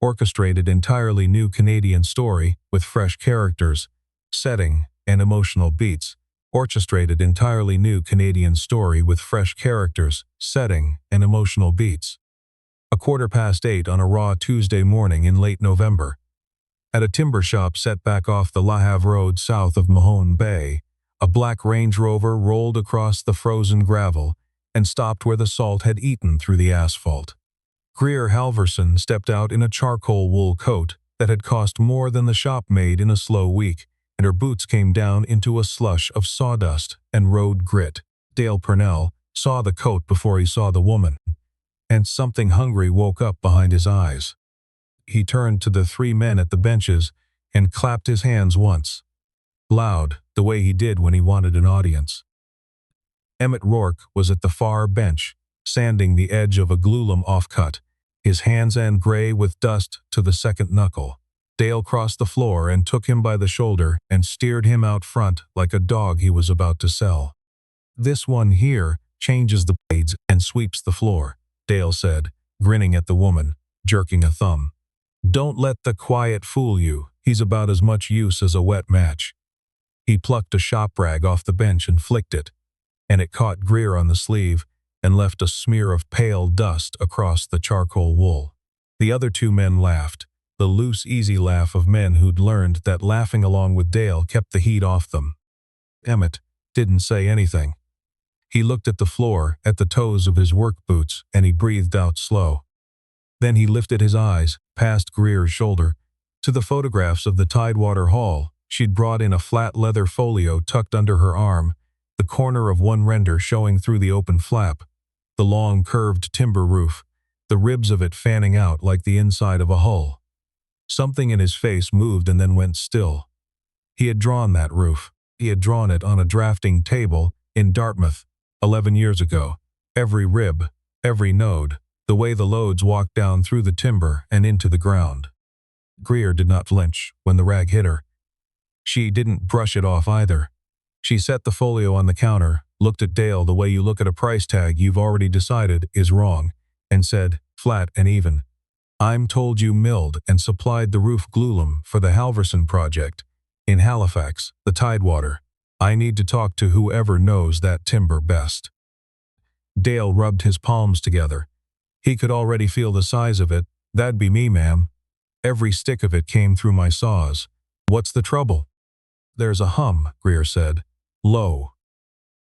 orchestrated entirely new Canadian story with fresh characters, setting, and emotional beats. Orchestrated entirely new Canadian story with fresh characters, setting, and emotional beats. 8:15 on a raw Tuesday morning in late November. At a timber shop set back off the La Havre Road south of Mahone Bay, a black Range Rover rolled across the frozen gravel and stopped where the salt had eaten through the asphalt. Greer Halverson stepped out in a charcoal wool coat that had cost more than the shop made in a slow week, and her boots came down into a slush of sawdust and road grit. Dale Purnell saw the coat before he saw the woman, and something hungry woke up behind his eyes. He turned to the three men at the benches and clapped his hands once. Loud, the way he did when he wanted an audience. Emmett Rourke was at the far bench, sanding the edge of a glulam offcut, his hands and gray with dust to the second knuckle. Dale crossed the floor and took him by the shoulder and steered him out front like a dog he was about to sell. "This one here changes the blades and sweeps the floor," Dale said, grinning at the woman, jerking a thumb. "Don't let the quiet fool you. He's about as much use as a wet match." He plucked a shop rag off the bench and flicked it, and it caught Greer on the sleeve and left a smear of pale dust across the charcoal wool. The other two men laughed, the loose, easy laugh of men who'd learned that laughing along with Dale kept the heat off them. Emmett didn't say anything. He looked at the floor, at the toes of his work boots, and he breathed out slow. Then he lifted his eyes, past Greer's shoulder, to the photographs of the Tidewater Hall. She'd brought in a flat leather folio tucked under her arm, the corner of one render showing through the open flap, the long curved timber roof, the ribs of it fanning out like the inside of a hull. Something in his face moved and then went still. He had drawn that roof. He had drawn it on a drafting table in Dartmouth 11 years ago. Every rib, every node, the way the loads walked down through the timber and into the ground. Greer did not flinch when the rag hit her. She didn't brush it off either. She set the folio on the counter, looked at Dale the way you look at a price tag you've already decided is wrong, and said, flat and even, "I'm told you milled and supplied the roof glulam for the Halverson project in Halifax, the Tidewater. I need to talk to whoever knows that timber best." Dale rubbed his palms together. He could already feel the size of it. "That'd be me, ma'am. Every stick of it came through my saws. What's the trouble?" "There's a hum," Greer said. "Low.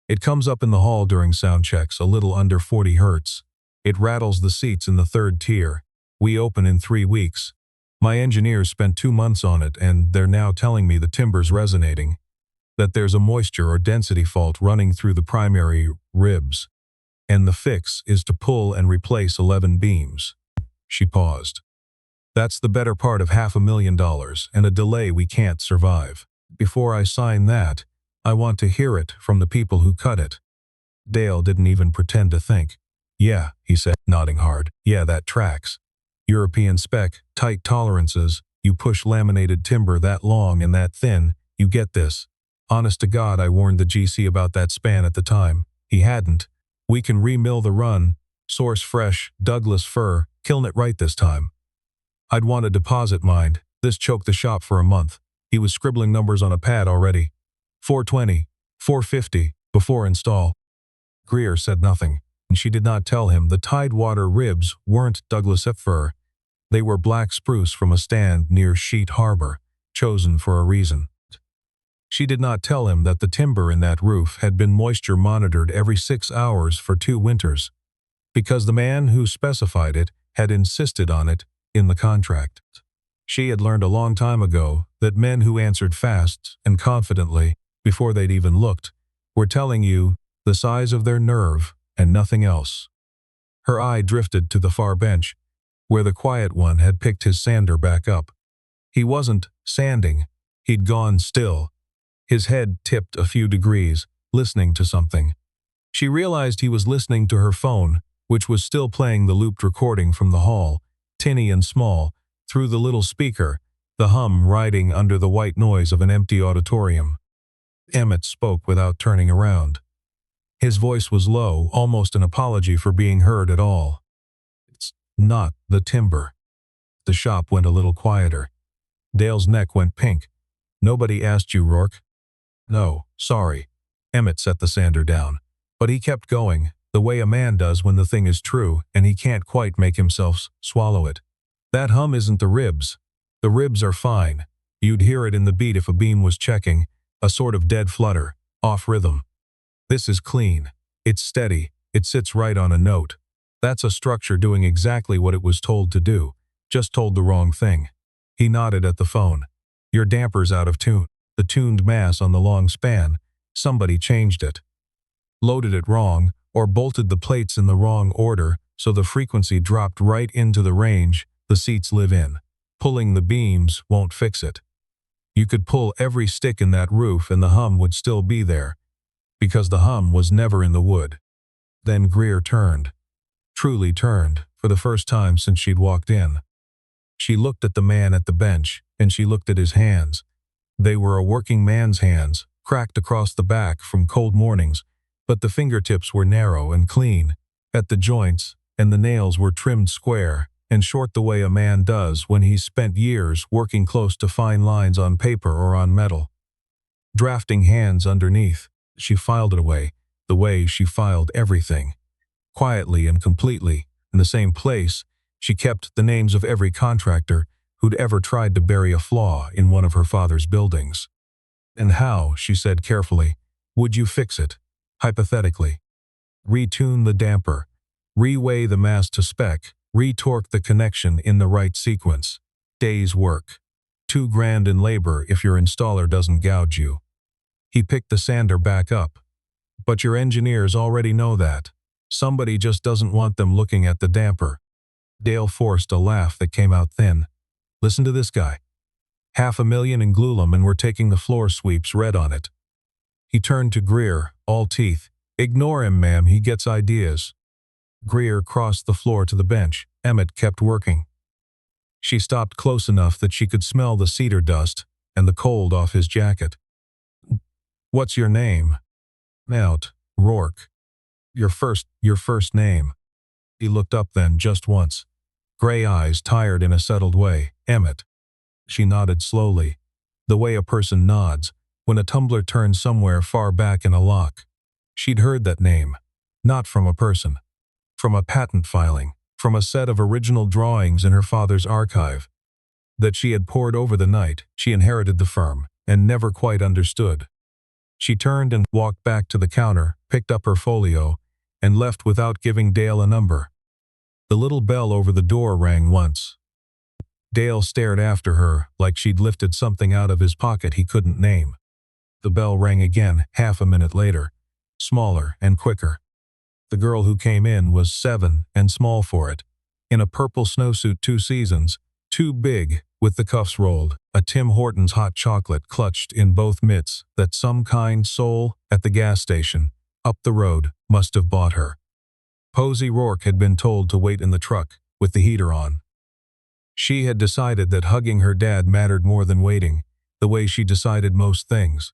It comes up in the hall during sound checks, a little under 40 hertz. It rattles the seats in the third tier. We open in 3 weeks. My engineers spent 2 months on it, and they're now telling me the timber's resonating, that there's a moisture or density fault running through the primary ribs, and the fix is to pull and replace 11 beams." She paused. "That's the better part of $500,000 and a delay we can't survive. Before I sign that, I want to hear it from the people who cut it." Dale didn't even pretend to think. "Yeah," he said, nodding hard. "Yeah, that tracks. European spec, tight tolerances, you push laminated timber that long and that thin, you get this. Honest to God, I warned the GC about that span at the time. He hadn't. We can remill the run, source fresh, Douglas fir, kiln it right this time. I'd want a deposit, mind. This choked the shop for a month. He was scribbling numbers on a pad already. 420, 450, before install." Greer said nothing, and she did not tell him the Tidewater ribs weren't Douglas fir. They were black spruce from a stand near Sheet Harbor, chosen for a reason. She did not tell him that the timber in that roof had been moisture monitored every 6 hours for 2 winters, because the man who specified it had insisted on it in the contract. She had learned a long time ago that men who answered fast and confidently before they'd even looked were telling you the size of their nerve and nothing else. Her eye drifted to the far bench, where the quiet one had picked his sander back up. He wasn't sanding. He'd gone still, his head tipped a few degrees, listening to something. She realized he was listening to her phone, which was still playing the looped recording from the hall, tinny and small, through the little speaker, the hum riding under the white noise of an empty auditorium. Emmett spoke without turning around. His voice was low, almost an apology for being heard at all. "It's not the timber. The shop went a little quieter. Dale's neck went pink. "Nobody asked you, Rourke?" "No, sorry." Emmett set the sander down. But he kept going, the way a man does when the thing is true and he can't quite make himself swallow it. "That hum isn't the ribs. The ribs are fine. You'd hear it in the beat if a beam was checking, a sort of dead flutter, off rhythm. This is clean. It's steady. It sits right on a note. That's a structure doing exactly what it was told to do, just told the wrong thing." He nodded at the phone. "Your damper's out of tune. The tuned mass on the long span. Somebody changed it. Loaded it wrong, or bolted the plates in the wrong order, so the frequency dropped right into the range the seats live in. Pulling the beams won't fix it. You could pull every stick in that roof and the hum would still be there, because the hum was never in the wood." Then Greer turned. Truly turned, for the first time since she'd walked in. She looked at the man at the bench, and she looked at his hands. They were a working man's hands, cracked across the back from cold mornings, but the fingertips were narrow and clean at the joints, and the nails were trimmed square and short the way a man does when he's spent years working close to fine lines on paper or on metal. Drafting hands underneath, she filed it away, the way she filed everything. Quietly and completely, in the same place, she kept the names of every contractor who'd ever tried to bury a flaw in one of her father's buildings. "And how," she said carefully, "would you fix it, hypothetically? Retune the damper, reweigh the mass to spec, retorque the connection in the right sequence. Day's work. $2,000 in labor if your installer doesn't gouge you." He picked the sander back up. "But your engineers already know that. Somebody just doesn't want them looking at the damper." Dale forced a laugh that came out thin. "Listen to this guy. $500,000 in Glulam and we're taking the floor sweeps red on it." He turned to Greer, all teeth. "Ignore him, ma'am, he gets ideas." Greer crossed the floor to the bench. Emmett kept working. She stopped close enough that she could smell the cedar dust and the cold off his jacket. "What's your name?" "Out. Rourke." Your first name." He looked up then, just once. Gray eyes, tired in a settled way. "Emmett." She nodded slowly, the way a person nods when a tumbler turns somewhere far back in a lock. She'd heard that name, not from a person, from a patent filing, from a set of original drawings in her father's archive that she had pored over the night she inherited the firm and never quite understood. She turned and walked back to the counter, picked up her folio, and left without giving Dale a number. The little bell over the door rang once. Dale stared after her like she'd lifted something out of his pocket he couldn't name. The bell rang again half a minute later, smaller and quicker. The girl who came in was 7 and small for it, in a purple snowsuit 2 seasons, too big, with the cuffs rolled, a Tim Hortons hot chocolate clutched in both mitts that some kind soul at the gas station, up the road, must have bought her. Posey Rourke had been told to wait in the truck, with the heater on. She had decided that hugging her dad mattered more than waiting, the way she decided most things.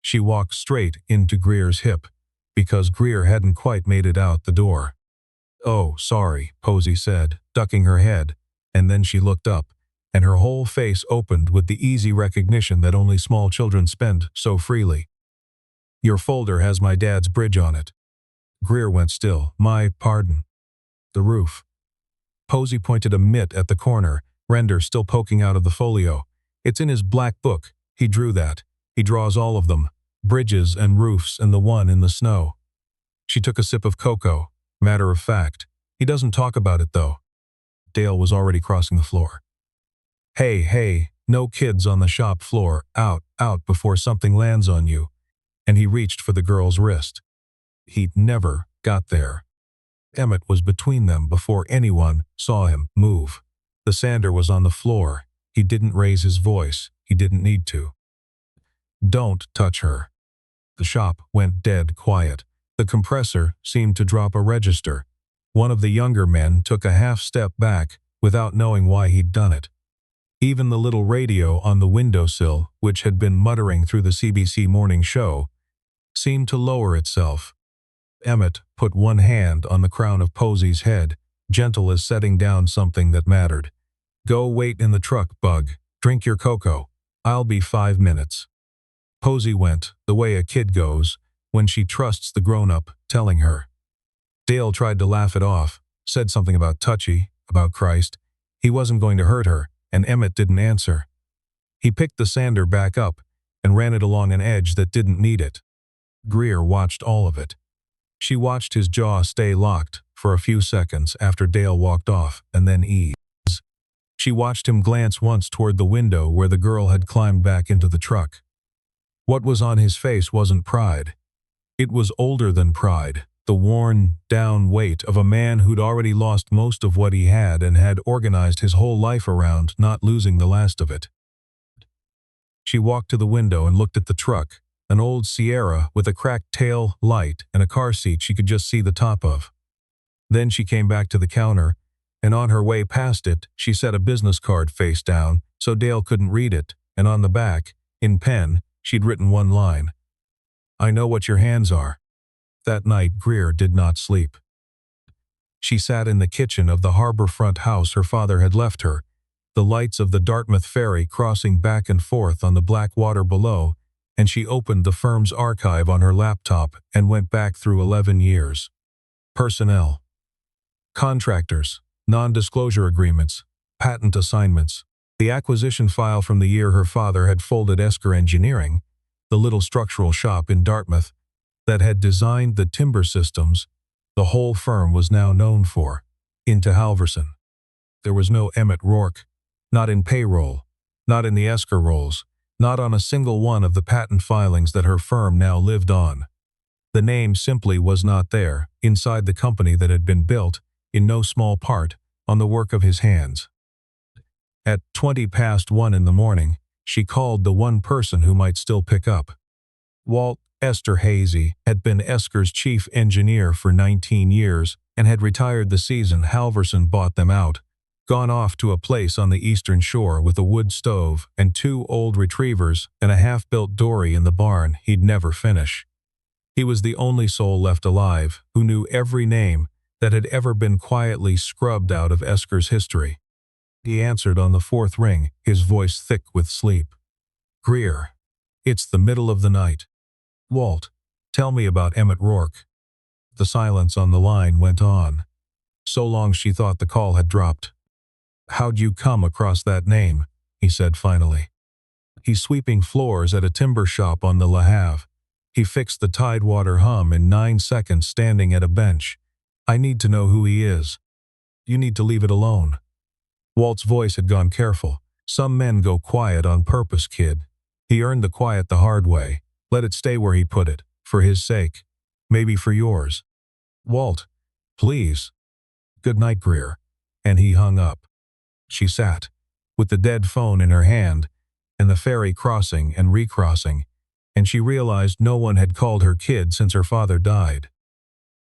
She walked straight into Greer's hip, because Greer hadn't quite made it out the door. "Oh, sorry," Posey said, ducking her head, and then she looked up, and her whole face opened with the easy recognition that only small children spend so freely. "Your folder has my dad's bridge on it." Greer went still. "My pardon." "The roof." Posey pointed a mitt at the corner, render still poking out of the folio. "It's in his black book. He drew that. He draws all of them. Bridges and roofs and the one in the snow." She took a sip of cocoa. "Matter of fact. He doesn't talk about it, though." Dale was already crossing the floor. Hey, no kids on the shop floor. Out before something lands on you." And he reached for the girl's wrist. He'd never got there. Emmett was between them before anyone saw him move. The sander was on the floor. He didn't raise his voice. He didn't need to. "Don't touch her." The shop went dead quiet. The compressor seemed to drop a register. One of the younger men took a half step back without knowing why he'd done it. Even the little radio on the windowsill, which had been muttering through the CBC morning show, seemed to lower itself. Emmett put one hand on the crown of Posey's head, gentle as setting down something that mattered. Go wait in the truck, Bug. Drink your cocoa. I'll be 5 minutes. Posey went, the way a kid goes, when she trusts the grown-up, telling her. Dale tried to laugh it off, said something about touchy, about Christ. He wasn't going to hurt her, and Emmett didn't answer. He picked the sander back up and ran it along an edge that didn't need it. Greer watched all of it. She watched his jaw stay locked for a few seconds after Dale walked off, and then ease. She watched him glance once toward the window where the girl had climbed back into the truck. What was on his face wasn't pride. It was older than pride, the worn-down weight of a man who'd already lost most of what he had and had organized his whole life around not losing the last of it. She walked to the window and looked at the truck, an old Sierra with a cracked tail light and a car seat she could just see the top of. Then she came back to the counter, and on her way past it, she set a business card face down so Dale couldn't read it, and on the back, in pen, she'd written one line. I know what your hands are. That night, Greer did not sleep. She sat in the kitchen of the harbor-front house her father had left her, the lights of the Dartmouth ferry crossing back and forth on the black water below, and she opened the firm's archive on her laptop and went back through 11 years. Personnel. Contractors. Non-disclosure agreements. Patent assignments. The acquisition file from the year her father had folded Esker Engineering, the little structural shop in Dartmouth, that had designed the timber systems the whole firm was now known for, into Halverson. There was no Emmett Rourke, not in payroll, not in the Esker rolls, not on a single one of the patent filings that her firm now lived on. The name simply was not there, inside the company that had been built, in no small part, on the work of his hands. At 1:20 in the morning, she called the one person who might still pick up. Walt Esterhazy had been Esker's chief engineer for 19 years and had retired the season Halverson bought them out, gone off to a place on the eastern shore with a wood stove and 2 old retrievers and a half-built dory in the barn he'd never finish. He was the only soul left alive who knew every name that had ever been quietly scrubbed out of Esker's history. He answered on the 4th ring, his voice thick with sleep. Greer. It's the middle of the night. Walt, tell me about Emmett Rourke. The silence on the line went on. So long she thought the call had dropped. How'd you come across that name? He said finally. He's sweeping floors at a timber shop on the Le Havre. He fixed the Tidewater hum in 9 seconds standing at a bench. I need to know who he is. You need to leave it alone. Walt's voice had gone careful. Some men go quiet on purpose, kid. He earned the quiet the hard way. Let it stay where he put it, for his sake. Maybe for yours. Walt, please. Good night, Greer. And he hung up. She sat, with the dead phone in her hand, and the ferry crossing and recrossing, and she realized no one had called her kid since her father died.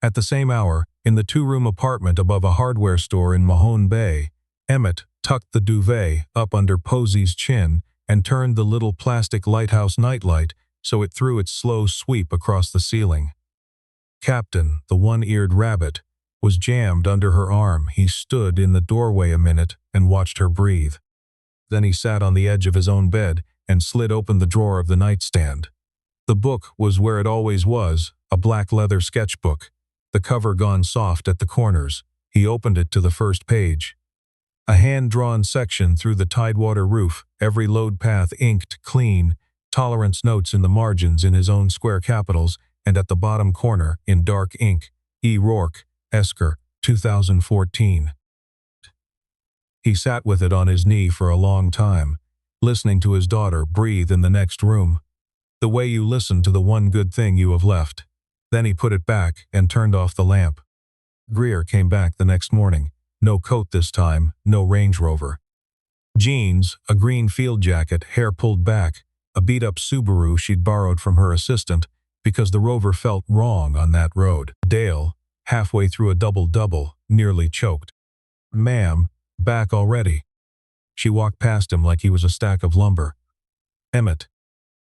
At the same hour, in the 2-room apartment above a hardware store in Mahone Bay, Emmett tucked the duvet up under Posey's chin and turned the little plastic lighthouse nightlight so it threw its slow sweep across the ceiling. Captain, the one-eared rabbit, was jammed under her arm. He stood in the doorway a minute and watched her breathe. Then he sat on the edge of his own bed and slid open the drawer of the nightstand. The book was where it always was, a black leather sketchbook, the cover gone soft at the corners. He opened it to the first page. A hand-drawn section through the Tidewater roof, every load path inked clean, tolerance notes in the margins in his own square capitals, and at the bottom corner, in dark ink, E. Rourke, Esker, 2014. He sat with it on his knee for a long time, listening to his daughter breathe in the next room. The way you listen to the one good thing you have left. Then he put it back and turned off the lamp. Greer came back the next morning. No coat this time, no Range Rover. Jeans, a green field jacket, hair pulled back, a beat-up Subaru she'd borrowed from her assistant because the Rover felt wrong on that road. Dale, halfway through a double-double, nearly choked. Ma'am, back already. She walked past him like he was a stack of lumber. Emmett.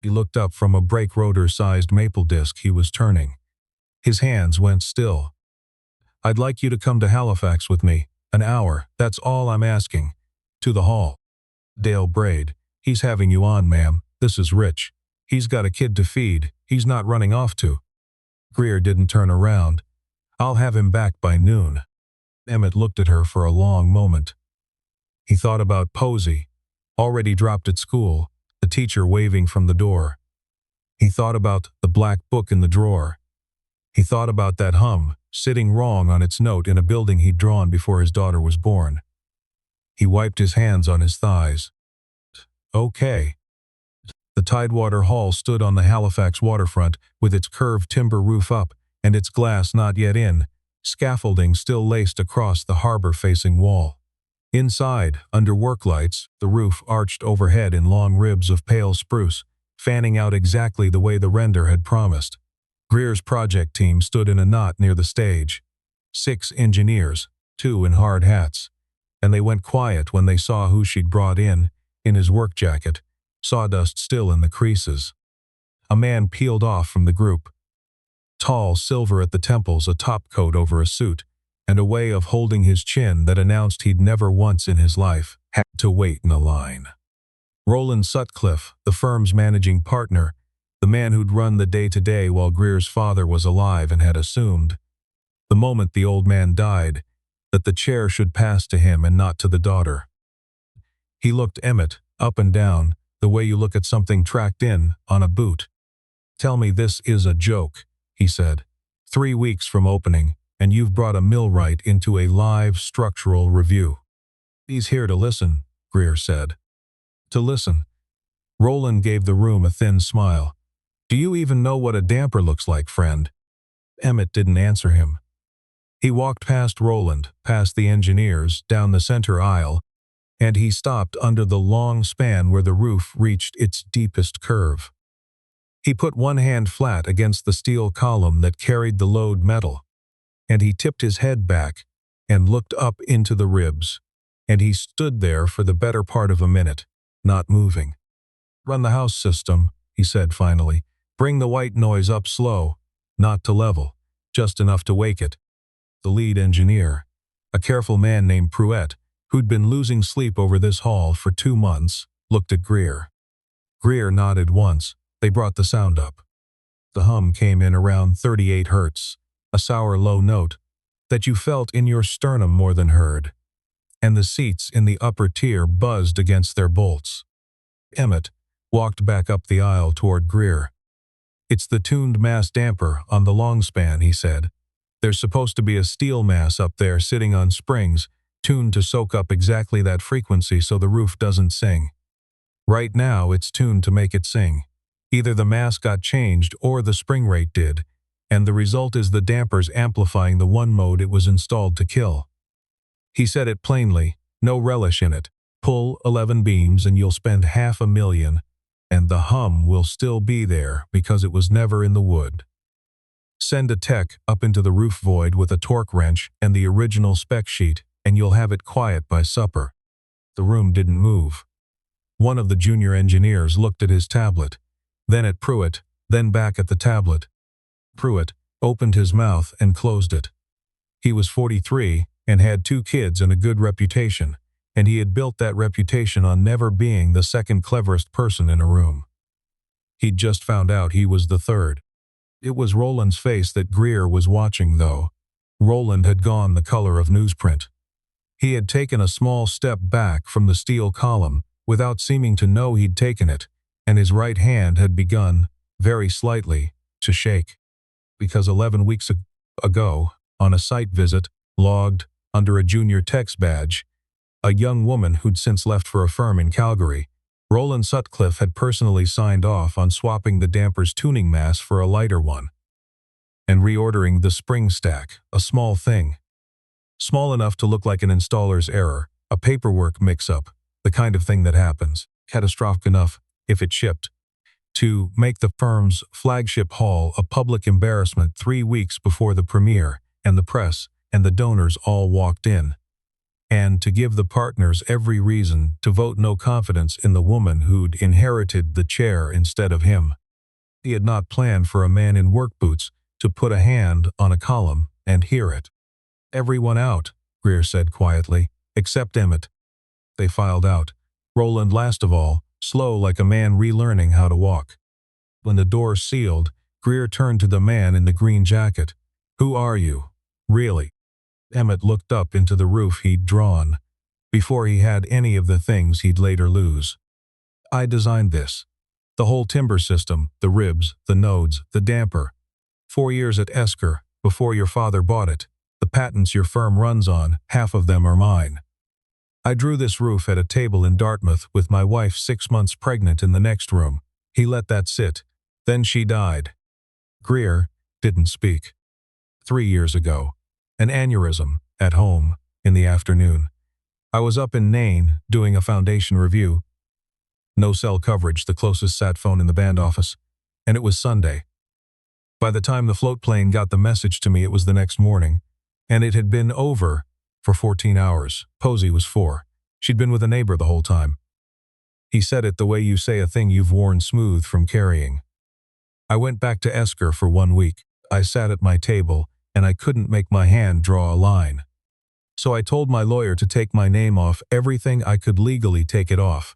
He looked up from a brake rotor-sized maple disc he was turning. His hands went still. I'd like you to come to Halifax with me. An hour, that's all I'm asking. To the hall. Dale brayed. He's having you on, ma'am. This is Rich. He's got a kid to feed. He's not running off to. Greer didn't turn around. I'll have him back by noon. Emmett looked at her for a long moment. He thought about Posey, already dropped at school, the teacher waving from the door. He thought about the black book in the drawer. He thought about that hum, sitting wrong on its note in a building he'd drawn before his daughter was born. He wiped his hands on his thighs. Okay. The Tidewater Hall stood on the Halifax waterfront with its curved timber roof up and its glass not yet in, scaffolding still laced across the harbor-facing wall. Inside, under work lights, the roof arched overhead in long ribs of pale spruce, fanning out exactly the way the render had promised. Greer's project team stood in a knot near the stage. 6 engineers, 2 in hard hats. And they went quiet when they saw who she'd brought in his work jacket, sawdust still in the creases. A man peeled off from the group. Tall, silver at the temples, a topcoat over a suit, and a way of holding his chin that announced he'd never once in his life had to wait in a line. Roland Sutcliffe, the firm's managing partner, the man who'd run the day-to-day while Greer's father was alive and had assumed, the moment the old man died, that the chair should pass to him and not to the daughter. He looked Emmett, up and down, the way you look at something tracked in on a boot. Tell me this is a joke, he said. 3 weeks from opening, and you've brought a millwright into a live structural review. He's here to listen, Greer said. To listen. Roland gave the room a thin smile. Do you even know what a damper looks like, friend? Emmett didn't answer him. He walked past Roland, past the engineers, down the center aisle, and he stopped under the long span where the roof reached its deepest curve. He put one hand flat against the steel column that carried the load metal, and he tipped his head back and looked up into the ribs, and he stood there for the better part of a minute, not moving. Run the house system, he said finally. Bring the white noise up slow, not to level, just enough to wake it. The lead engineer, a careful man named Pruett, who'd been losing sleep over this hall for 2 months, looked at Greer. Greer nodded once. They brought the sound up. The hum came in around 38 hertz, a sour low note that you felt in your sternum more than heard, and the seats in the upper tier buzzed against their bolts. Emmett walked back up the aisle toward Greer. It's the tuned mass damper on the long span, he said. There's supposed to be a steel mass up there sitting on springs, tuned to soak up exactly that frequency so the roof doesn't sing. Right now, it's tuned to make it sing. Either the mass got changed or the spring rate did, and the result is the dampers amplifying the one mode it was installed to kill. He said it plainly, no relish in it. Pull 11 beams and you'll spend $500,000, and the hum will still be there because it was never in the wood. Send a tech up into the roof void with a torque wrench and the original spec sheet, and you'll have it quiet by supper. The room didn't move. One of the junior engineers looked at his tablet, then at Pruett, then back at the tablet. Pruett opened his mouth and closed it. He was 43 and had 2 kids and a good reputation, and he had built that reputation on never being the second cleverest person in a room. He'd just found out he was the third. It was Roland's face that Greer was watching, though. Roland had gone the color of newsprint. He had taken a small step back from the steel column without seeming to know he'd taken it, and his right hand had begun, very slightly, to shake. Because 11 weeks ago, on a site visit, logged under a junior tech's badge, a young woman who'd since left for a firm in Calgary, Roland Sutcliffe had personally signed off on swapping the damper's tuning mass for a lighter one, and reordering the spring stack, a small thing. Small enough to look like an installer's error, a paperwork mix-up, the kind of thing that happens, catastrophic enough, if it shipped, to make the firm's flagship hall a public embarrassment 3 weeks before the premiere, and the press and the donors all walked in, and to give the partners every reason to vote no confidence in the woman who'd inherited the chair instead of him. He had not planned for a man in work boots to put a hand on a column and hear it. Everyone out, Greer said quietly, except Emmett. They filed out. Roland last of all, slow like a man relearning how to walk. When the door sealed, Greer turned to the man in the green jacket. "Who are you? Really?" Emmett looked up into the roof he'd drawn, before he had any of the things he'd later lose. "I designed this. The whole timber system, the ribs, the nodes, the damper. 4 years at Esker, before your father bought it. The patents your firm runs on, half of them are mine. I drew this roof at a table in Dartmouth with my wife 6 months pregnant in the next room. He let that sit. Then she died." Greer didn't speak. 3 years ago. An aneurysm, at home, in the afternoon. I was up in Nain, doing a foundation review. No cell coverage, the closest sat phone in the band office. And it was Sunday. By the time the float plane got the message to me, it was the next morning. And it had been over for 14 hours. Posey was 4. She'd been with a neighbor the whole time. He said it the way you say a thing you've worn smooth from carrying. I went back to Esker for 1 week. I sat at my table, and I couldn't make my hand draw a line. So I told my lawyer to take my name off everything I could legally take it off.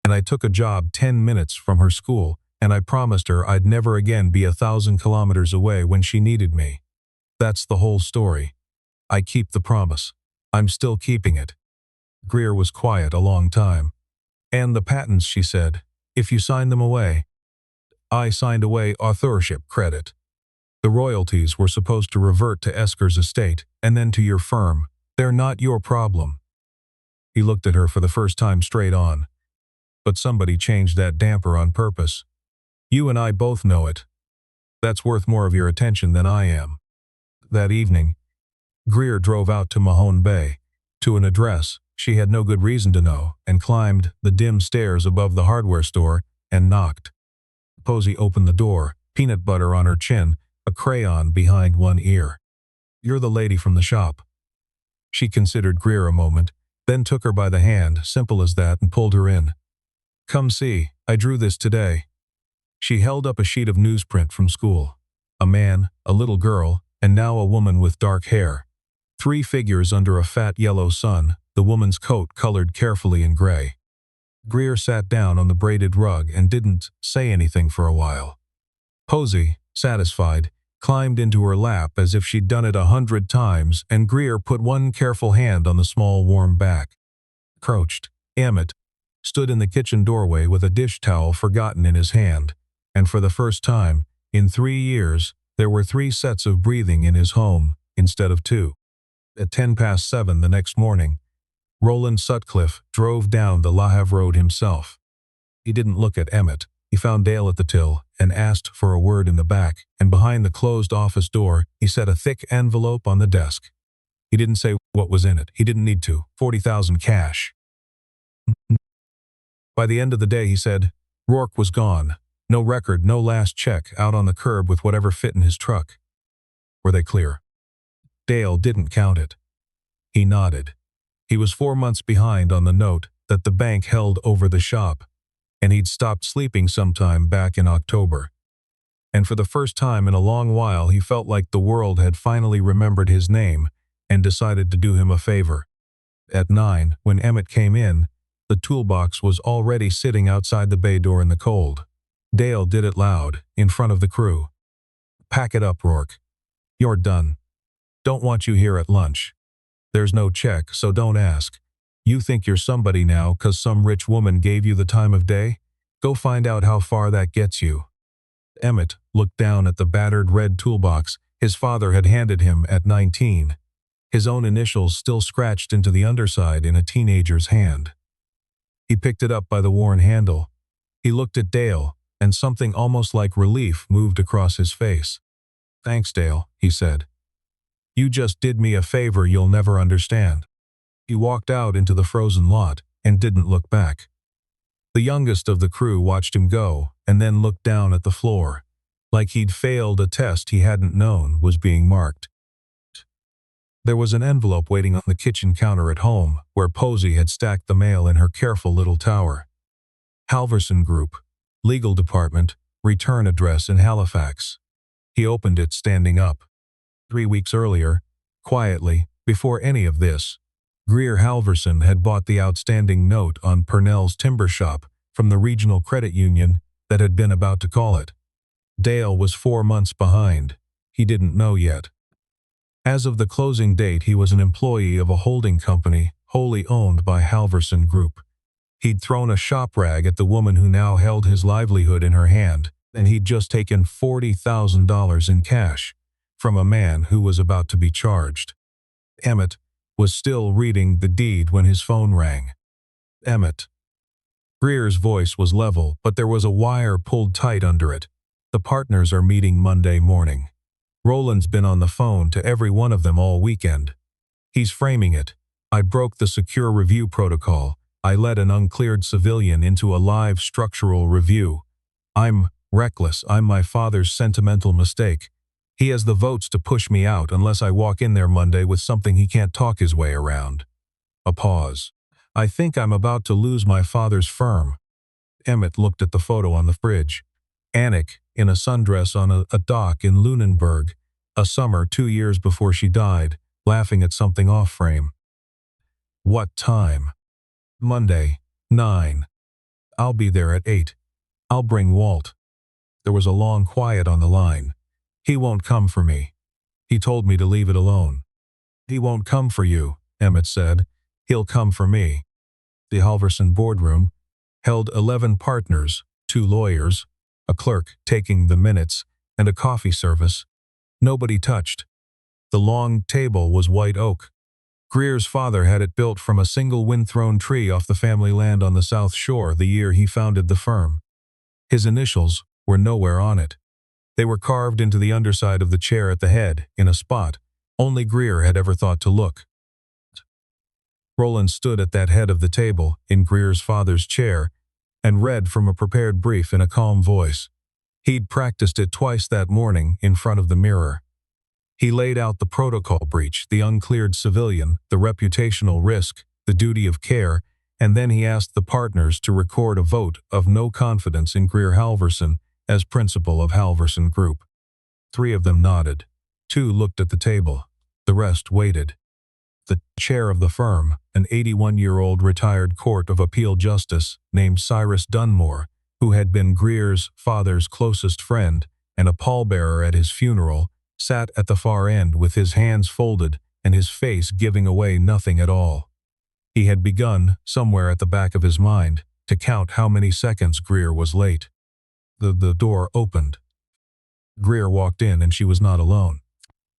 And I took a job 10 minutes from her school, and I promised her I'd never again be 1,000 kilometers away when she needed me. That's the whole story. I keep the promise. I'm still keeping it." Greer was quiet a long time. "And the patents," she said, "if you sign them away." "I signed away authorship credit. The royalties were supposed to revert to Esker's estate, and then to your firm. They're not your problem." He looked at her for the first time straight on. "But somebody changed that damper on purpose. You and I both know it. That's worth more of your attention than I am." That evening, Greer drove out to Mahone Bay, to an address she had no good reason to know, and climbed the dim stairs above the hardware store and knocked. Posey opened the door, peanut butter on her chin, a crayon behind one ear. "You're the lady from the shop." She considered Greer a moment, then took her by the hand, simple as that, and pulled her in. "Come see, I drew this today." She held up a sheet of newsprint from school. A man, a little girl, and now a woman with dark hair. 3 figures under a fat yellow sun, the woman's coat colored carefully in gray. Greer sat down on the braided rug and didn't say anything for a while. Posey, satisfied, climbed into her lap as if she'd done it 100 times, and Greer put one careful hand on the small warm back. Crouched, Emmett stood in the kitchen doorway with a dish towel forgotten in his hand, and for the first time, in 3 years, there were 3 sets of breathing in his home, instead of 2. At 7:10 the next morning, Roland Sutcliffe drove down the La Havre Road himself. He didn't look at Emmett. He found Dale at the till and asked for a word in the back, and behind the closed office door, he set a thick envelope on the desk. He didn't say what was in it. He didn't need to. 40,000 cash. By the end of the day, he said, Rourke was gone. No record, no last check, out on the curb with whatever fit in his truck. Were they clear? Dale didn't count it. He nodded. He was 4 months behind on the note that the bank held over the shop, and he'd stopped sleeping sometime back in October. And for the first time in a long while, he felt like the world had finally remembered his name and decided to do him a favor. At 9, when Emmett came in, the toolbox was already sitting outside the bay door in the cold. Dale did it loud, in front of the crew. "Pack it up, Rourke. You're done. Don't want you here at lunch. There's no check, so don't ask. You think you're somebody now 'cause some rich woman gave you the time of day? Go find out how far that gets you." Emmett looked down at the battered red toolbox his father had handed him at 19, his own initials still scratched into the underside in a teenager's hand. He picked it up by the worn handle. He looked at Dale, and something almost like relief moved across his face. "Thanks, Dale," he said. "You just did me a favor you'll never understand." He walked out into the frozen lot and didn't look back. The youngest of the crew watched him go and then looked down at the floor, like he'd failed a test he hadn't known was being marked. There was an envelope waiting on the kitchen counter at home, where Posey had stacked the mail in her careful little tower. Halverson Group, Legal Department, return address in Halifax. He opened it standing up. 3 weeks earlier, quietly, before any of this, Greer Halverson had bought the outstanding note on Purnell's timber shop from the regional credit union that had been about to call it. Dale was 4 months behind. He didn't know yet. As of the closing date, he was an employee of a holding company wholly owned by Halverson Group. He'd thrown a shop rag at the woman who now held his livelihood in her hand, and he'd just taken $40,000 in cash from a man who was about to be charged. Emmett was still reading the deed when his phone rang. Emmett. Greer's voice was level, but there was a wire pulled tight under it. The partners are meeting Monday morning. Roland's been on the phone to every one of them all weekend. He's framing it. I broke the secure review protocol. I let an uncleared civilian into a live structural review. I'm reckless. I'm my father's sentimental mistake. He has the votes to push me out unless I walk in there Monday with something he can't talk his way around. A pause. I think I'm about to lose my father's firm. Emmett looked at the photo on the fridge. Annick, in a sundress on a dock in Lunenburg, a summer 2 years before she died, laughing at something off-frame. What time? Monday, 9. I'll be there at 8. I'll bring Walt. There was a long quiet on the line. He won't come for me. He told me to leave it alone. He won't come for you, Emmett said. He'll come for me. The Halverson boardroom held 11 partners, 2 lawyers, a clerk taking the minutes, and a coffee service. Nobody touched. The long table was white oak. Greer's father had it built from a single wind-thrown tree off the family land on the South Shore the year he founded the firm. His initials were nowhere on it. They were carved into the underside of the chair at the head, in a spot only Greer had ever thought to look. Roland stood at that head of the table, in Greer's father's chair, and read from a prepared brief in a calm voice. He'd practiced it twice that morning in front of the mirror. He laid out the protocol breach, the uncleared civilian, the reputational risk, the duty of care, and then he asked the partners to record a vote of no confidence in Greer Halverson as principal of Halverson Group. 3 of them nodded. 2 looked at the table. The rest waited. The chair of the firm, an 81-year-old retired Court of Appeal justice named Cyrus Dunmore, who had been Greer's father's closest friend and a pallbearer at his funeral, sat at the far end with his hands folded and his face giving away nothing at all. He had begun, somewhere at the back of his mind, to count how many seconds Greer was late. The door opened. Greer walked in and she was not alone.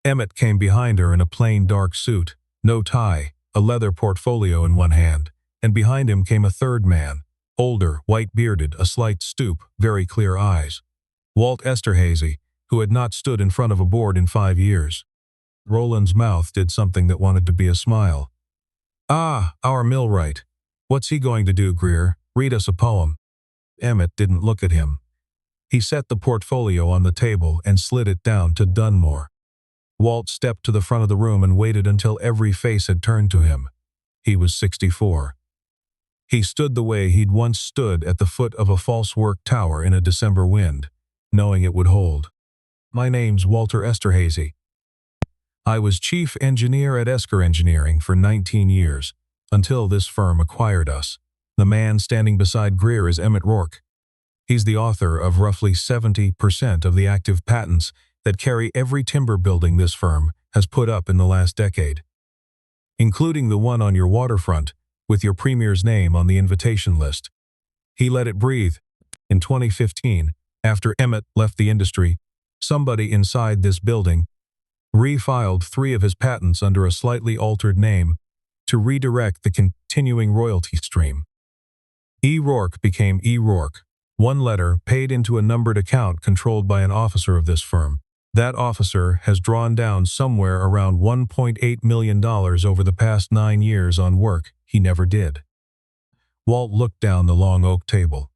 Emmett came behind her in a plain dark suit, no tie, a leather portfolio in one hand, and behind him came a third man, older, white-bearded, a slight stoop, very clear eyes. Walt Esterhazy, who had not stood in front of a board in 5 years. Roland's mouth did something that wanted to be a smile. Ah, our millwright. What's he going to do, Greer? Read us a poem. Emmett didn't look at him. He set the portfolio on the table and slid it down to Dunmore. Walt stepped to the front of the room and waited until every face had turned to him. He was 64. He stood the way he'd once stood at the foot of a false work tower in a December wind, knowing it would hold. My name's Walter Esterhazy. I was chief engineer at Esker Engineering for 19 years, until this firm acquired us. The man standing beside Greer is Emmett Rourke. He's the author of roughly 70% of the active patents that carry every timber building this firm has put up in the last decade, including the one on your waterfront with your premier's name on the invitation list. He let it breathe. In 2015, after Emmett left the industry, somebody inside this building refiled 3 of his patents under a slightly altered name to redirect the continuing royalty stream. E. Rourke became E. Rourke, one letter paid into a numbered account controlled by an officer of this firm. That officer has drawn down somewhere around $1.8 million over the past 9 years on work he never did. Walt looked down the long oak table.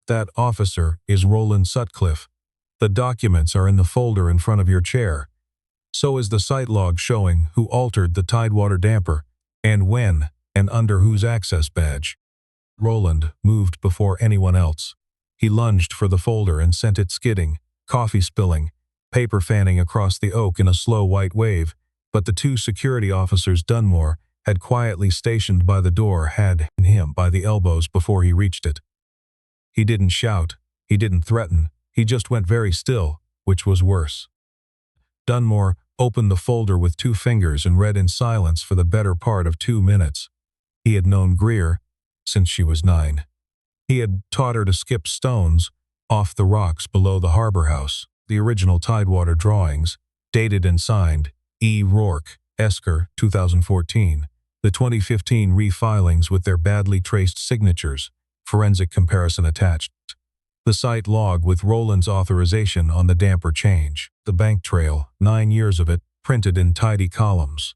That officer is Roland Sutcliffe. The documents are in the folder in front of your chair. So is the site log showing who altered the Tidewater damper, and when, and under whose access badge. Roland moved before anyone else. He lunged for the folder and sent it skidding, coffee spilling, paper fanning across the oak in a slow white wave, but the 2 security officers Dunmore had quietly stationed by the door had him by the elbows before he reached it. He didn't shout, he didn't threaten, he just went very still, which was worse. Dunmore opened the folder with 2 fingers and read in silence for the better part of 2 minutes. He had known Greer since she was 9. He had taught her to skip stones off the rocks below the harbor house. The original Tidewater drawings, dated and signed, E. Rourke, Esker, 2014. The 2015 refilings with their badly traced signatures, forensic comparison attached. The site log with Roland's authorization on the damper change. The bank trail, 9 years of it, printed in tidy columns.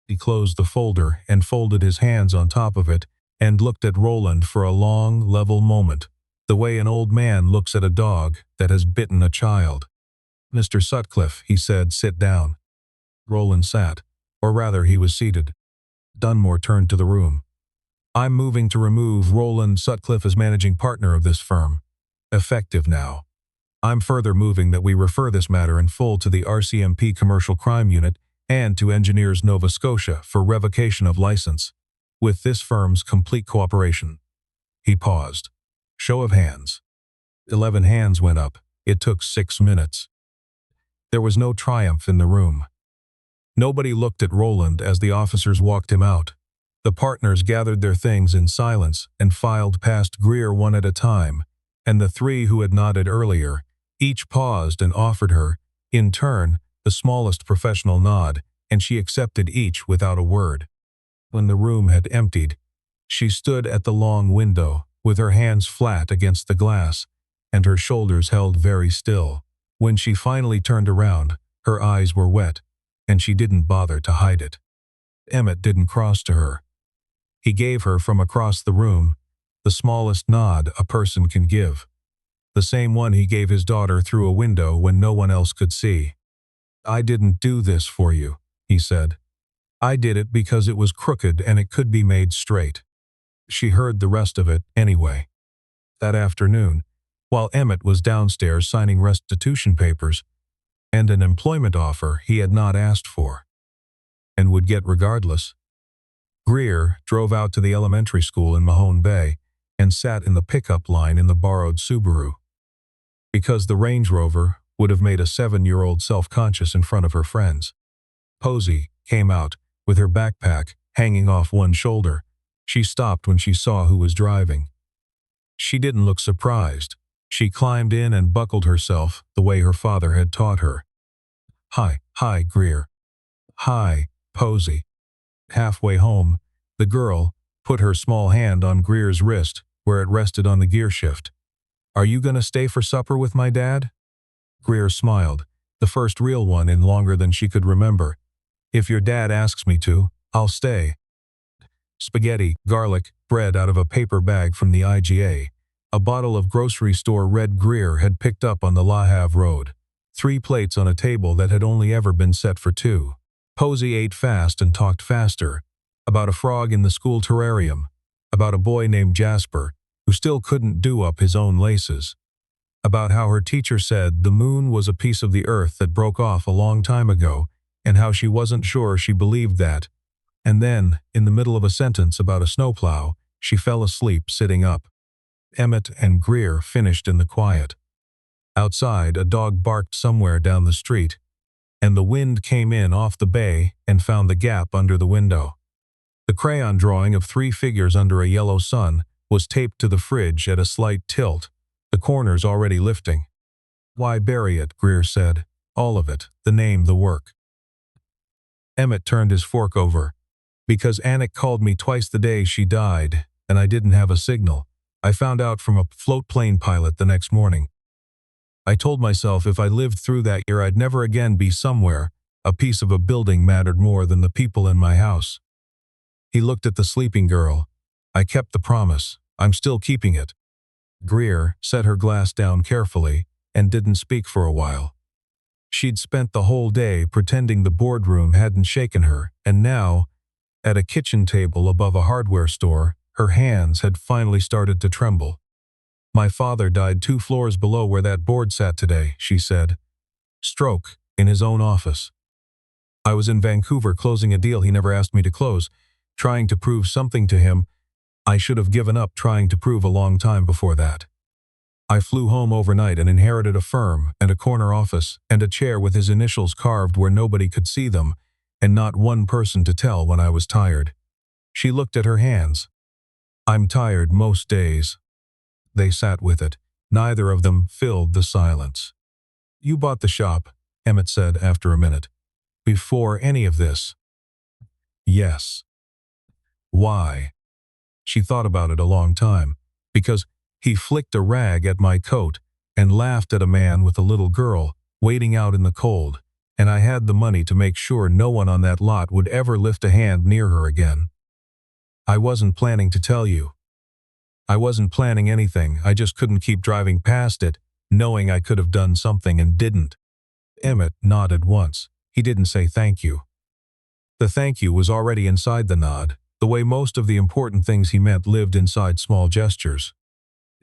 He closed the folder and folded his hands on top of it and looked at Roland for a long, level moment, the way an old man looks at a dog that has bitten a child. "Mr. Sutcliffe," he said, "sit down." Roland sat, or rather he was seated. Dunmore turned to the room. "I'm moving to remove Roland Sutcliffe as managing partner of this firm. Effective now. I'm further moving that we refer this matter in full to the RCMP Commercial Crime Unit and to Engineers Nova Scotia for revocation of license, with this firm's complete cooperation." He paused. Show of hands. 11 hands went up. It took 6 minutes. There was no triumph in the room. Nobody looked at Roland as the officers walked him out. The partners gathered their things in silence and filed past Greer one at a time, and the 3 who had nodded earlier, each paused and offered her, in turn, the smallest professional nod, and she accepted each without a word. When the room had emptied, she stood at the long window, with her hands flat against the glass, and her shoulders held very still. When she finally turned around, her eyes were wet, and she didn't bother to hide it. Emmett didn't cross to her. He gave her from across the room the smallest nod a person can give, the same one he gave his daughter through a window when no one else could see. "I didn't do this for you," he said. "I did it because it was crooked and it could be made straight." She heard the rest of it anyway. That afternoon, while Emmett was downstairs signing restitution papers and an employment offer he had not asked for, and would get regardless, Greer drove out to the elementary school in Mahone Bay and sat in the pickup line in the borrowed Subaru. Because the Range Rover would have made a 7-year-old self-conscious in front of her friends. Posey came out, with her backpack hanging off one shoulder. She stopped when she saw who was driving. She didn't look surprised. She climbed in and buckled herself the way her father had taught her. Hi, Greer." "Hi, Posey." Halfway home, the girl put her small hand on Greer's wrist where it rested on the gear shift. "Are you going to stay for supper with my dad?" Greer smiled, the first real one in longer than she could remember. "If your dad asks me to, I'll stay." Spaghetti, garlic, bread out of a paper bag from the IGA. A bottle of grocery store red Greer had picked up on the La Havre Road. 3 plates on a table that had only ever been set for 2. Posey ate fast and talked faster. About a frog in the school terrarium. About a boy named Jasper, who still couldn't do up his own laces. About how her teacher said the moon was a piece of the earth that broke off a long time ago, and how she wasn't sure she believed that. And then, in the middle of a sentence about a snowplow, she fell asleep sitting up. Emmett and Greer finished in the quiet. Outside, a dog barked somewhere down the street, and the wind came in off the bay and found the gap under the window. The crayon drawing of 3 figures under a yellow sun was taped to the fridge at a slight tilt, the corners already lifting. "Why bury it?" Greer said. "All of it, the name, the work." Emmett turned his fork over. "Because Anik called me twice the day she died, and I didn't have a signal. I found out from a float plane pilot the next morning. I told myself if I lived through that year I'd never again be somewhere. A piece of a building mattered more than the people in my house." He looked at the sleeping girl. "I kept the promise. I'm still keeping it." Greer set her glass down carefully and didn't speak for a while. She'd spent the whole day pretending the boardroom hadn't shaken her, and now, at a kitchen table above a hardware store, her hands had finally started to tremble. "My father died 2 floors below where that board sat today," she said. "Stroke, in his own office. I was in Vancouver closing a deal he never asked me to close. trying to prove something to him. I should have given up trying to prove a long time before that. I flew home overnight and inherited a firm and a corner office and a chair with his initials carved where nobody could see them, and not one person to tell when I was tired. She looked at her hands. I'm tired most days. They sat with it. Neither of them filled the silence. You bought the shop, Emmett said after a minute. Before any of this. Yes. Why? She thought about it a long time. Because he flicked a rag at my coat and laughed at a man with a little girl waiting out in the cold, and I had the money to make sure no one on that lot would ever lift a hand near her again. I wasn't planning to tell you. I wasn't planning anything, I just couldn't keep driving past it, knowing I could have done something and didn't. Emmett nodded once. He didn't say thank you. The thank you was already inside the nod, the way most of the important things he meant lived inside small gestures.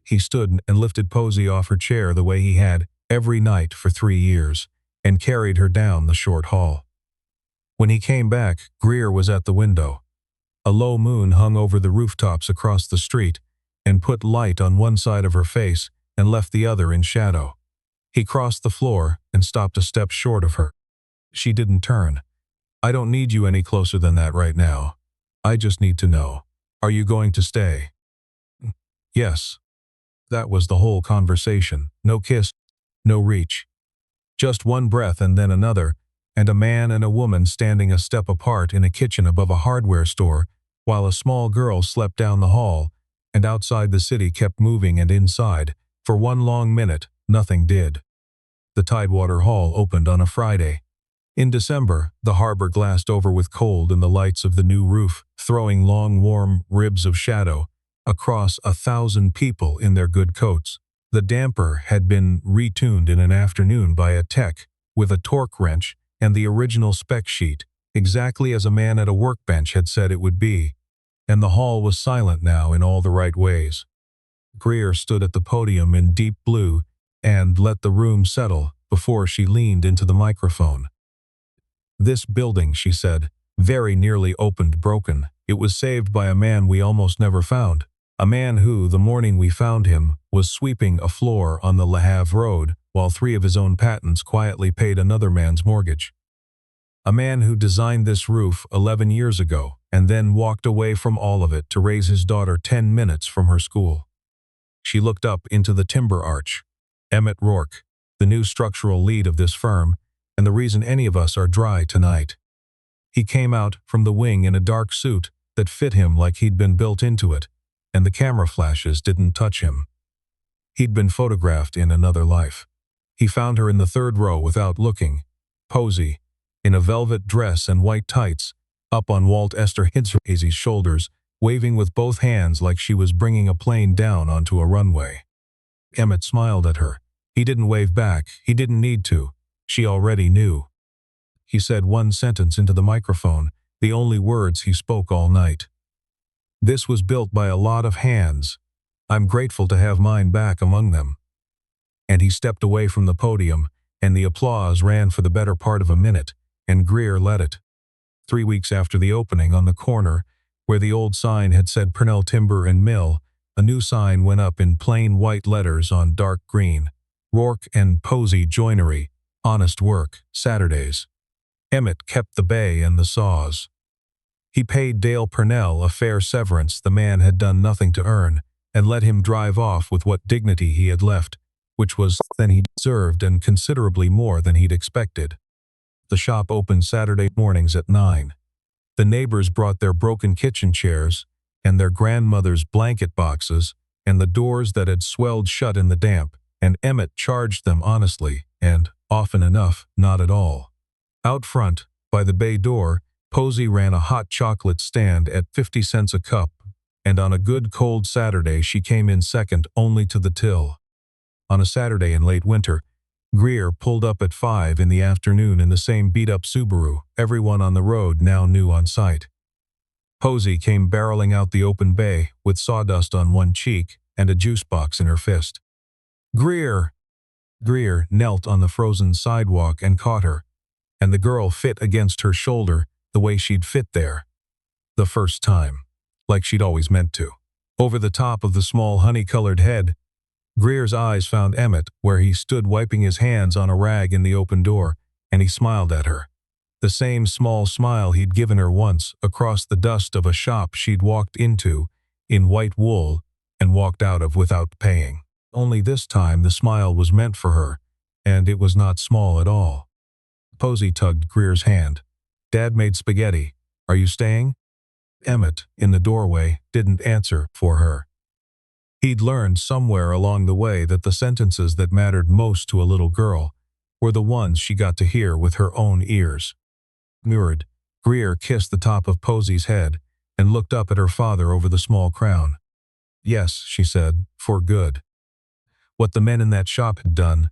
He stood and lifted Posey off her chair the way he had every night for 3 years, and carried her down the short hall. When he came back, Greer was at the window. A low moon hung over the rooftops across the street and put light on one side of her face and left the other in shadow. He crossed the floor and stopped a step short of her. She didn't turn. I don't need you any closer than that right now. I just need to know. Are you going to stay? Yes. That was the whole conversation. No kiss, no reach. Just one breath and then another, and a man and a woman standing a step apart in a kitchen above a hardware store, while a small girl slept down the hall, and outside the city kept moving, and inside, for one long minute, nothing did. The Tidewater Hall opened on a Friday. In December, the harbor glassed over with cold and the lights of the new roof, throwing long warm ribs of shadow across 1,000 people in their good coats. The damper had been retuned in an afternoon by a tech with a torque wrench and the original spec sheet, exactly as a man at a workbench had said it would be, and the hall was silent now in all the right ways. Greer stood at the podium in deep blue and let the room settle before she leaned into the microphone. This building, she said, very nearly opened broken. It was saved by a man we almost never found. A man who, the morning we found him, was sweeping a floor on the Le Havre Road while 3 of his own patents quietly paid another man's mortgage. A man who designed this roof 11 years ago and then walked away from all of it to raise his daughter 10 minutes from her school. She looked up into the timber arch. Emmett Rourke, the new structural lead of this firm, and the reason any of us are dry tonight. He came out from the wing in a dark suit that fit him like he'd been built into it, and the camera flashes didn't touch him. He'd been photographed in another life. He found her in the 3rd row without looking, Posey, in a velvet dress and white tights, up on Walt Esther Hidsey's shoulders, waving with both hands like she was bringing a plane down onto a runway. Emmett smiled at her. He didn't wave back. He didn't need to. She already knew. He said one sentence into the microphone, the only words he spoke all night. This was built by a lot of hands. I'm grateful to have mine back among them. And he stepped away from the podium, and the applause ran for the better part of a minute, and Greer led it. 3 weeks after the opening, on the corner, where the old sign had said Purnell Timber and Mill, a new sign went up in plain white letters on dark green. Rourke and Posey Joinery, honest work, Saturdays. Emmett kept the bay and the saws. He paid Dale Purnell a fair severance the man had done nothing to earn, and let him drive off with what dignity he had left, which was than he deserved and considerably more than he'd expected. The shop opened Saturday mornings at 9. The neighbors brought their broken kitchen chairs and their grandmother's blanket boxes and the doors that had swelled shut in the damp, and Emmett charged them honestly and, often enough, not at all. Out front, by the bay door, Posey ran a hot chocolate stand at 50 cents a cup, and on a good cold Saturday she came in second only to the till. On a Saturday in late winter, Greer pulled up at 5 in the afternoon in the same beat-up Subaru everyone on the road now knew on sight. Posey came barreling out the open bay with sawdust on one cheek and a juice box in her fist. "Greer!" Greer knelt on the frozen sidewalk and caught her, and the girl fit against her shoulder the way she'd fit there. The first time. Like she'd always meant to. Over the top of the small honey-colored head, Greer's eyes found Emmett where he stood wiping his hands on a rag in the open door, and he smiled at her. The same small smile he'd given her once across the dust of a shop she'd walked into in white wool and walked out of without paying. Only this time the smile was meant for her, and it was not small at all. Posey tugged Greer's hand. "Dad made spaghetti. Are you staying?" Emmett, in the doorway, didn't answer for her. He'd learned somewhere along the way that the sentences that mattered most to a little girl were the ones she got to hear with her own ears. Mirrored, Greer kissed the top of Posey's head and looked up at her father over the small crown. "Yes," she said, "for good." What the men in that shop had done,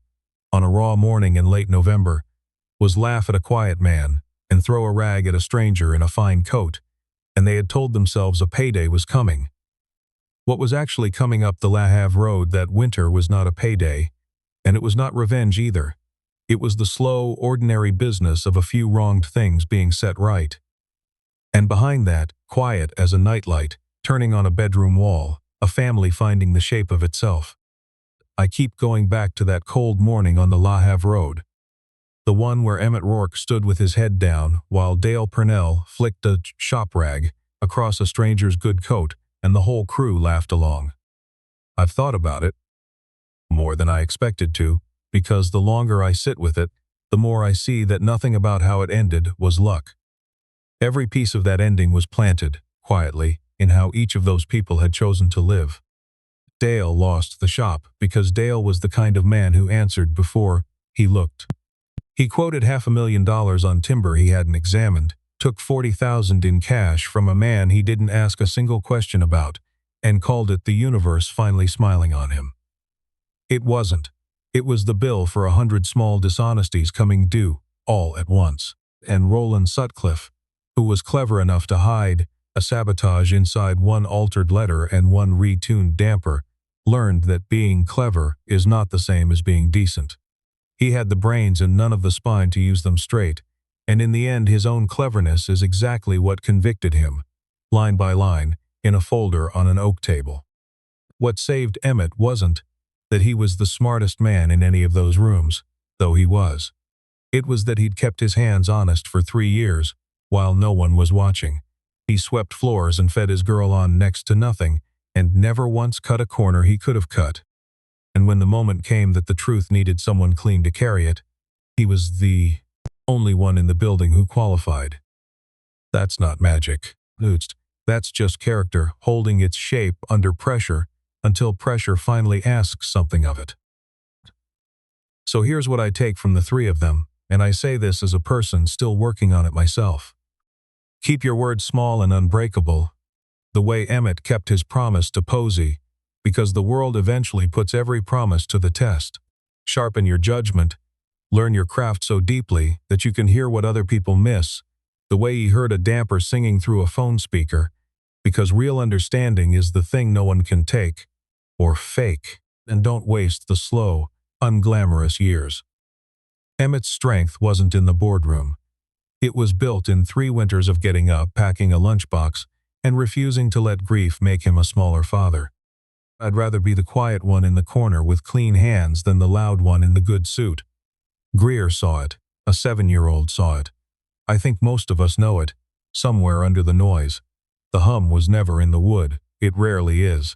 on a raw morning in late November, was laugh at a quiet man and throw a rag at a stranger in a fine coat, and they had told themselves a payday was coming. What was actually coming up the La Havre Road that winter was not a payday, and it was not revenge either. It was the slow, ordinary business of a few wronged things being set right. And behind that, quiet as a nightlight, turning on a bedroom wall, a family finding the shape of itself. I keep going back to that cold morning on the La Havre Road. The one where Emmett Rourke stood with his head down while Dale Purnell flicked a shop rag across a stranger's good coat and the whole crew laughed along. I've thought about it, more than I expected to, because the longer I sit with it, the more I see that nothing about how it ended was luck. Every piece of that ending was planted, quietly, in how each of those people had chosen to live. Dale lost the shop because Dale was the kind of man who answered before he looked. He quoted $500,000 on timber he hadn't examined, took $40,000 in cash from a man he didn't ask a single question about, and called it the universe finally smiling on him. It wasn't. It was the bill for 100 small dishonesties coming due, all at once. And Roland Sutcliffe, who was clever enough to hide a sabotage inside one altered letter and one retuned damper, learned that being clever is not the same as being decent. He had the brains and none of the spine to use them straight, and in the end his own cleverness is exactly what convicted him, line by line, in a folder on an oak table. What saved Emmett wasn't that he was the smartest man in any of those rooms, though he was. It was that he'd kept his hands honest for 3 years, while no one was watching. He swept floors and fed his girl on next to nothing, and never once cut a corner he could have cut. And when the moment came that the truth needed someone clean to carry it, he was the only one in the building who qualified. That's not magic. That's just character holding its shape under pressure until pressure finally asks something of it. So here's what I take from the three of them, and I say this as a person still working on it myself. Keep your word small and unbreakable, the way Emmett kept his promise to Posey, because the world eventually puts every promise to the test. Sharpen your judgment, learn your craft so deeply that you can hear what other people miss, the way he heard a damper singing through a phone speaker, because real understanding is the thing no one can take, or fake, and don't waste the slow, unglamorous years. Emmett's strength wasn't in the boardroom. It was built in 3 winters of getting up, packing a lunchbox, and refusing to let grief make him a smaller father. I'd rather be the quiet one in the corner with clean hands than the loud one in the good suit. Greer saw it. A 7-year-old saw it. I think most of us know it, somewhere under the noise. The hum was never in the wood. It rarely is.